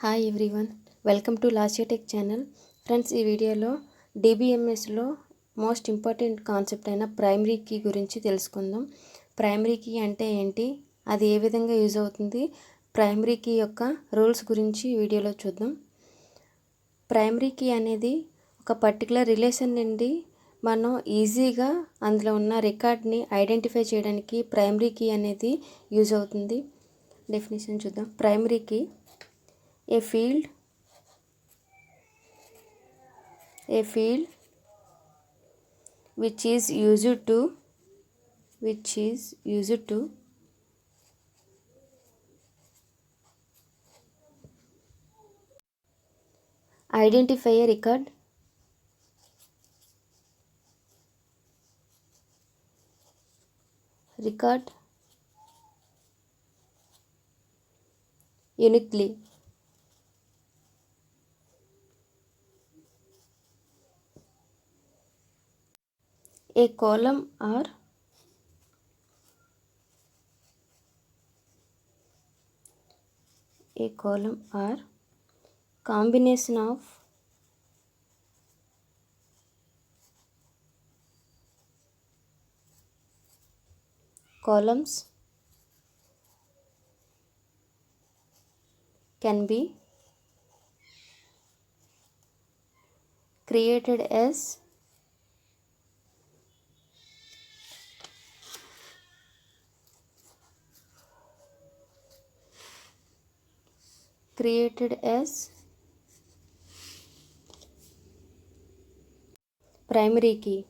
Hi everyone, welcome to Lasya tech channel. Friends, ఈ వీడియోలో డిబిఎంఎస్లో most important concept అయిన primary key గురించి తెలుసుకుందాం. ప్రైమరీ కీ అంటే ఏంటి, అది ఏ విధంగా యూజ్ అవుతుంది, ప్రైమరీ కీ యొక్క రూల్స్ గురించి ఈ వీడియోలో చూద్దాం. ప్రైమరీ కీ అనేది ఒక పర్టికులర్ రిలేషన్ నుండి మనం ఈజీగా అందులో ఉన్న రికార్డ్ని ఐడెంటిఫై చేయడానికి ప్రైమరీ కీ అనేది యూజ్ అవుతుంది. డెఫినేషన్ చూద్దాం. Primary key a field which is used to identify a record uniquely. A column or combination of columns can be created as primary key.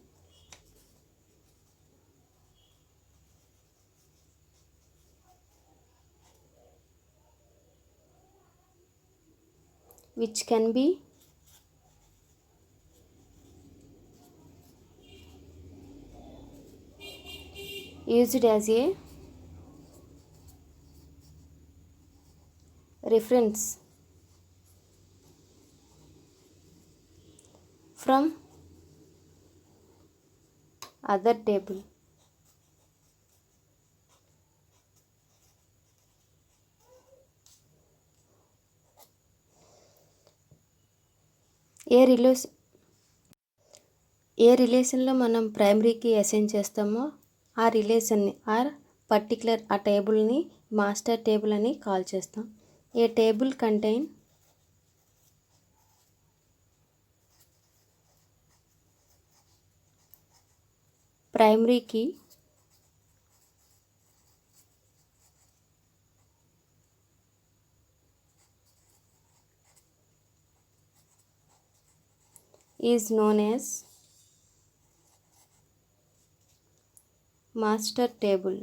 Which can be used as a reference from other table. ఏ రిలేషన్లో మనం primary key assign చేస్తామో ఆ రిలేషన్ని particular ఆ టేబుల్ని master table అని call చేస్తాం. A table contain primary key is known as master table.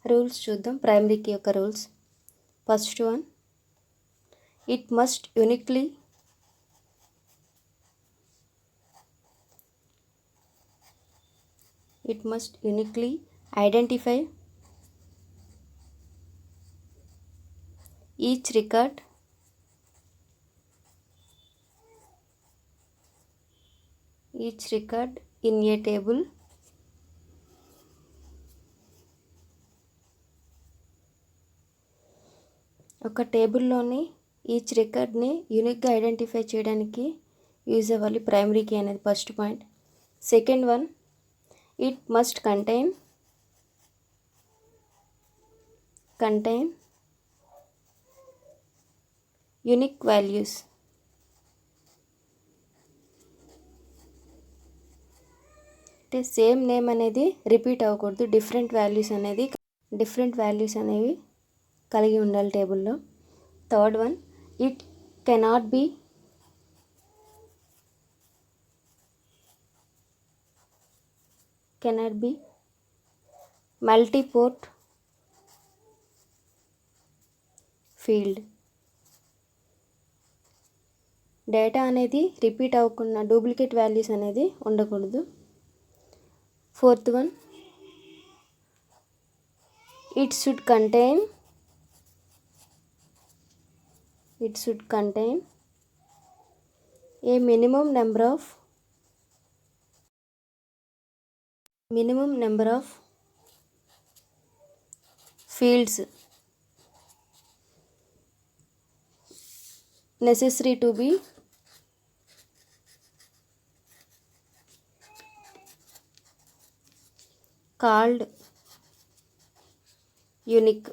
Rules చూద్దాం. ప్రైమరీ కీ యొక్క rules. First one, it must uniquely identify each record in a table ఒక టేబుల్లోని ఈచ్ రికార్డ్ని యూనిక్గా ఐడెంటిఫై చేయడానికి use అవ్వాలి primary key అనేది first point. Second one, it must contain unique values. అంటే same name అనేది repeat అవ్వకూడదు, different values అనేవి కలిగి ఉండాలి టేబుల్లో. Third one, it cannot be multiport field. Data అనేది రిపీట్ అవ్వకుండా డూప్లికేట్ వాల్యూస్ అనేది ఉండకూడదు. Fourth one, it should contain a minimum number of minimum number of fields necessary to be called unique.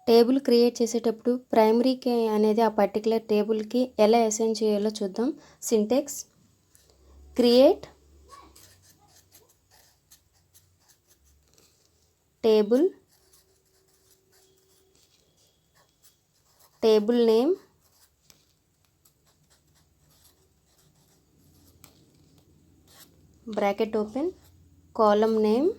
Table create చేసేటప్పుడు primary key అనేది ఆ particular టేబుల్కి ఎలా assign చేయాలో చూద్దాం. Syntax create table, table name, bracket open, column name,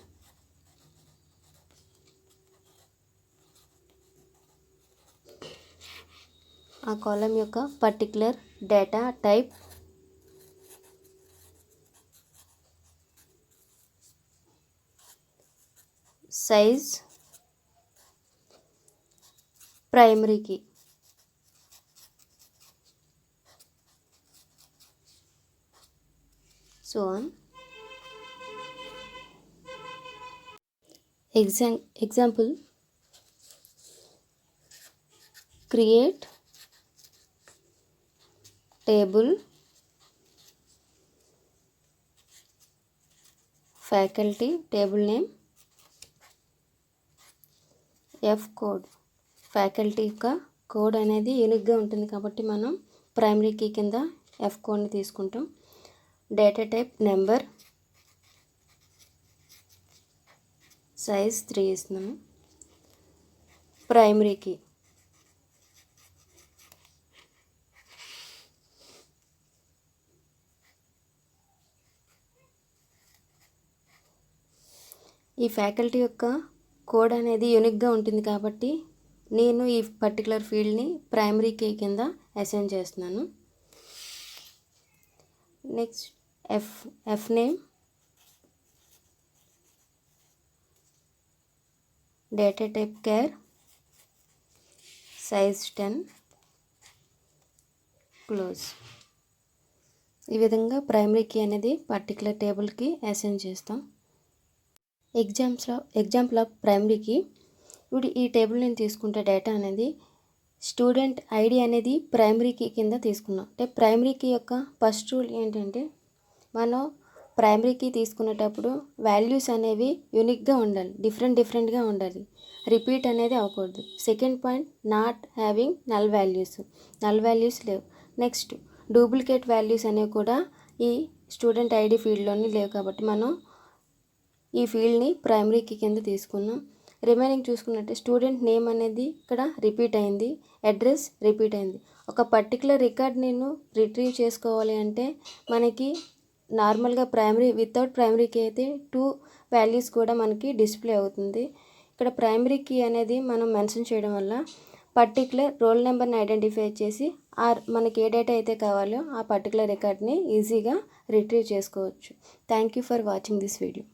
ఆ column యొక్క particular data type, size, primary key. So on. Example create table faculty, table name, F code. Faculty యొక్క code అనేది యూనిక్గా ఉంటుంది కాబట్టి మనం ప్రైమరీ కీ కింద ఎఫ్ కోడ్ని తీసుకుంటాం. డేటా టైప్ నెంబర్, సైజ్ 3 ఇస్తున్నాము. ప్రైమరీ కీ ఈ ఫ్యాకల్టీ యొక్క కోడ్ అనేది యూనిక్గా ఉంటుంది కాబట్టి నేను ఈ పర్టికులర్ ఫీల్డ్ని ప్రైమరీ కీ కింద అసైన్ చేస్తున్నాను. Next F name, data type char, size 10, close. ఈ విధంగా ప్రైమరీ కీ అనేది పర్టికులర్ టేబుల్కి అసైన్ చేస్తాం. Example of primary key. ఇప్పుడు ఈ టేబుల్ నేను తీసుకుంటే డేటా అనేది స్టూడెంట్ ఐడి అనేది ప్రైమరీ కీ కింద తీసుకున్నాం. అంటే ప్రైమరీ కీ యొక్క ఫస్ట్ రూల్ ఏంటంటే మనం ప్రైమరీ కీ తీసుకునేటప్పుడు వాల్యూస్ అనేవి యూనిక్గా ఉండాలి, డిఫరెంట్గా ఉండాలి, రిపీట్ అనేది అవ్వకూడదు. Second point, not having null values లేవు. నెక్స్ట్ డూప్లికేట్ వాల్యూస్ అనేవి కూడా ఈ స్టూడెంట్ ఐడి ఫీల్డ్లోని లేవు కాబట్టి మనం ఈ ఫీల్డ్ని ప్రైమరీ కీ కింద తీసుకున్నాం. రిమైనింగ్ చూసుకున్నట్టే స్టూడెంట్ నేమ్ అనేది ఇక్కడ రిపీట్ అయింది, అడ్రస్ రిపీట్ అయింది. ఒక పర్టికులర్ రికార్డ్ నేను రిట్రీవ్ చేసుకోవాలి అంటే మనకి నార్మల్గా వితౌట్ ప్రైమరీ కీ అయితే 2 వాల్యూస్ కూడా మనకి డిస్ప్లే అవుతుంది. ఇక్కడ ప్రైమరీ కీ అనేది మనం మెన్షన్ చేయడం వల్ల పర్టికులర్ రోల్ నెంబర్ని ఐడెంటిఫై చేసి మనకి ఏ డేటా అయితే కావాలో ఆ పర్టికులర్ రికార్డ్ని ఈజీగా రిట్రీవ్ చేసుకోవచ్చు. Thank you for watching this video.